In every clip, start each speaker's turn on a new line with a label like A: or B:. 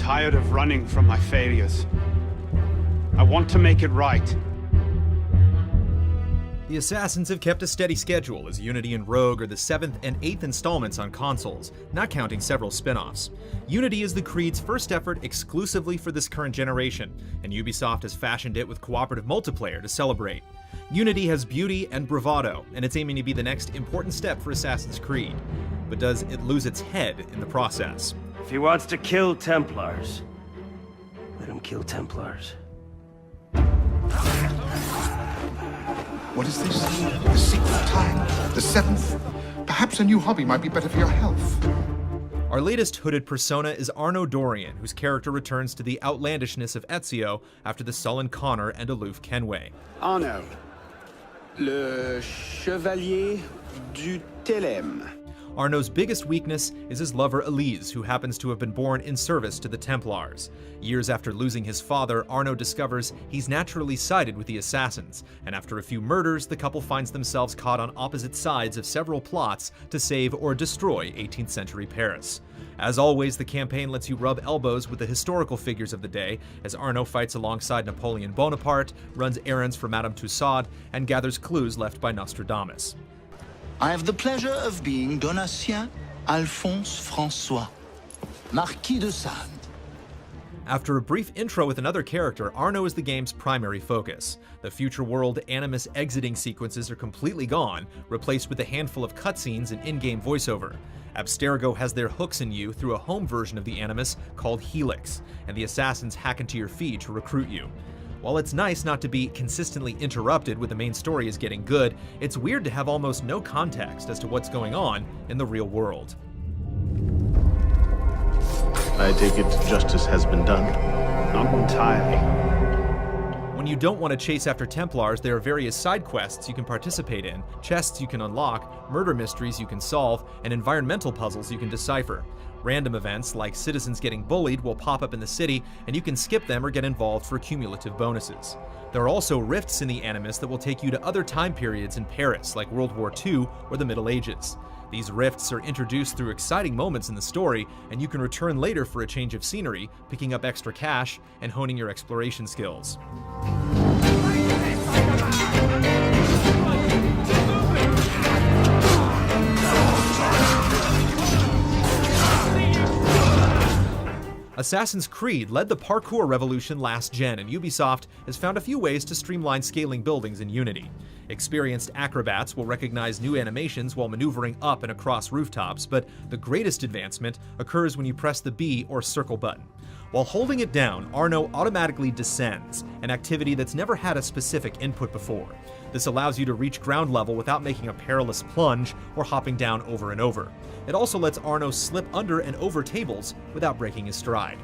A: tired of running from my failures. I want to make it right.
B: The Assassins have kept a steady schedule, as Unity and Rogue are the 7th and 8th installments on consoles, not counting several spin-offs. Unity is the Creed's first effort exclusively for this current generation, and Ubisoft has fashioned it with cooperative multiplayer to celebrate. Unity has beauty and bravado, and it's aiming to be the next important step for Assassin's Creed. But does it lose its head in the process?
C: If he wants to kill Templars, let him kill Templars.
D: What is this? The secret time? The 7th? Perhaps a new hobby might be better for your health.
B: Our latest hooded persona is Arno Dorian, whose character returns to the outlandishness of Ezio after the sullen Connor and aloof Kenway.
A: Arno, le chevalier du Télème.
B: Arno's biggest weakness is his lover Elise, who happens to have been born in service to the Templars. Years after losing his father, Arno discovers he's naturally sided with the Assassins, and after a few murders, the couple finds themselves caught on opposite sides of several plots to save or destroy 18th century Paris. As always, the campaign lets you rub elbows with the historical figures of the day, as Arno fights alongside Napoleon Bonaparte, runs errands for Madame Tussaud, and gathers clues left by Nostradamus.
E: I have the pleasure of being Donatien Alphonse François, Marquis de Sade.
B: After a brief intro with another character, Arno is the game's primary focus. The future world Animus exiting sequences are completely gone, replaced with a handful of cutscenes and in-game voiceover. Abstergo has their hooks in you through a home version of the Animus called Helix, and the Assassins hack into your feed to recruit you. While it's nice not to be consistently interrupted when the main story is getting good, it's weird to have almost no context as to what's going on in the real world.
F: I take it justice has been done?
A: Not entirely.
B: When you don't want to chase after Templars, there are various side quests you can participate in, chests you can unlock, murder mysteries you can solve, and environmental puzzles you can decipher. Random events, like citizens getting bullied, will pop up in the city, and you can skip them or get involved for cumulative bonuses. There are also rifts in the Animus that will take you to other time periods in Paris, like World War II or the Middle Ages. These rifts are introduced through exciting moments in the story, and you can return later for a change of scenery, picking up extra cash, and honing your exploration skills. Assassin's Creed led the parkour revolution last gen, and Ubisoft has found a few ways to streamline scaling buildings in Unity. Experienced acrobats will recognize new animations while maneuvering up and across rooftops, but the greatest advancement occurs when you press the B or circle button. While holding it down, Arno automatically descends, an activity that's never had a specific input before. This allows you to reach ground level without making a perilous plunge or hopping down over and over. It also lets Arno slip under and over tables without breaking his stride.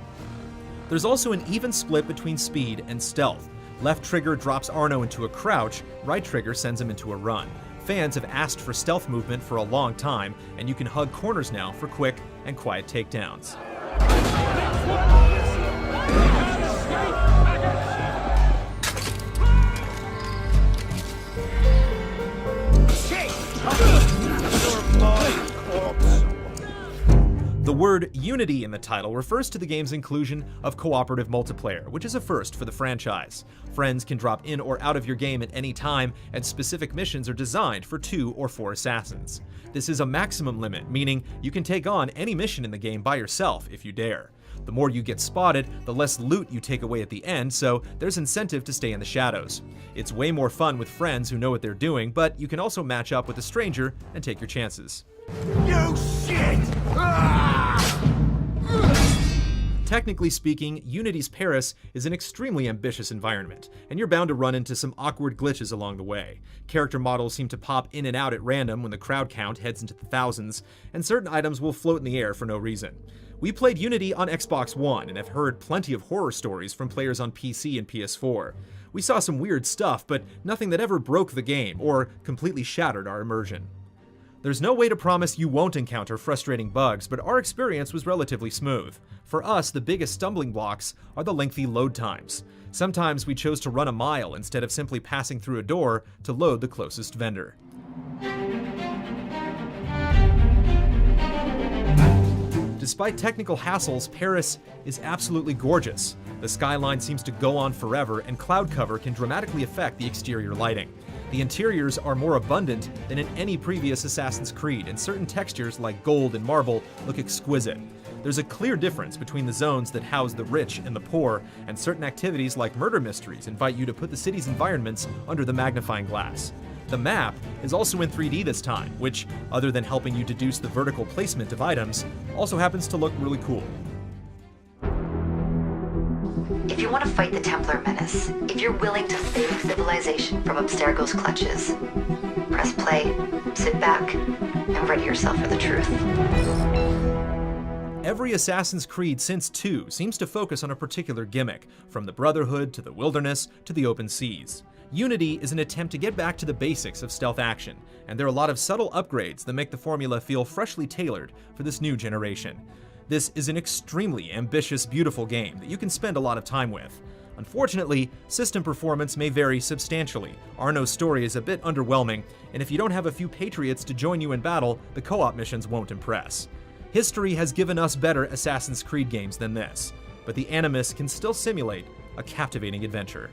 B: There's also an even split between speed and stealth. Left trigger drops Arno into a crouch, right trigger sends him into a run. Fans have asked for stealth movement for a long time, and you can hug corners now for quick and quiet takedowns. The word Unity in the title refers to the game's inclusion of cooperative multiplayer, which is a first for the franchise. Friends can drop in or out of your game at any time, and specific missions are designed for 2 or 4 assassins. This is a maximum limit, meaning you can take on any mission in the game by yourself if you dare. The more you get spotted, the less loot you take away at the end, so there's incentive to stay in the shadows. It's way more fun with friends who know what they're doing, but you can also match up with a stranger and take your chances.
E: You shit!
B: Technically speaking, Unity's Paris is an extremely ambitious environment, and you're bound to run into some awkward glitches along the way. Character models seem to pop in and out at random when the crowd count heads into the thousands, and certain items will float in the air for no reason. We played Unity on Xbox One and have heard plenty of horror stories from players on PC and PS4. We saw some weird stuff, but nothing that ever broke the game or completely shattered our immersion. There's no way to promise you won't encounter frustrating bugs, but our experience was relatively smooth. For us, the biggest stumbling blocks are the lengthy load times. Sometimes we chose to run a mile instead of simply passing through a door to load the closest vendor. Despite technical hassles, Paris is absolutely gorgeous. The skyline seems to go on forever, and cloud cover can dramatically affect the exterior lighting. The interiors are more abundant than in any previous Assassin's Creed, and certain textures like gold and marble look exquisite. There's a clear difference between the zones that house the rich and the poor, and certain activities like murder mysteries invite you to put the city's environments under the magnifying glass. The map is also in 3D this time, which, other than helping you deduce the vertical placement of items, also happens to look really cool.
G: If you want to fight the Templar menace, if you're willing to save civilization from Abstergo's clutches, press play, sit back, and ready yourself for the truth.
B: Every Assassin's Creed since 2 seems to focus on a particular gimmick, from the Brotherhood to the wilderness to the open seas. Unity is an attempt to get back to the basics of stealth action, and there are a lot of subtle upgrades that make the formula feel freshly tailored for this new generation. This is an extremely ambitious, beautiful game that you can spend a lot of time with. Unfortunately, system performance may vary substantially. Arno's story is a bit underwhelming, and if you don't have a few patriots to join you in battle, the co-op missions won't impress. History has given us better Assassin's Creed games than this, but the Animus can still simulate a captivating adventure.